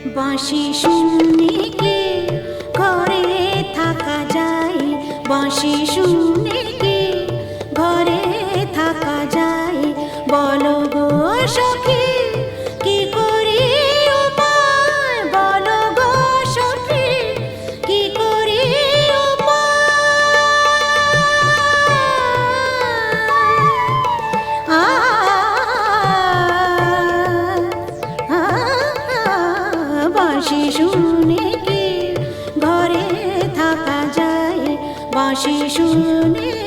বাঁশি শুনে কি ঘরে থাকা যায়, বাঁশি শুনে কি ঘরে থাকা যায়, বলো গো সখী কি করি উপায়, বলো গো সখী কি করি বাঁশি শুনে কি ঘরে থাকা যায়, বাঁশি শুনে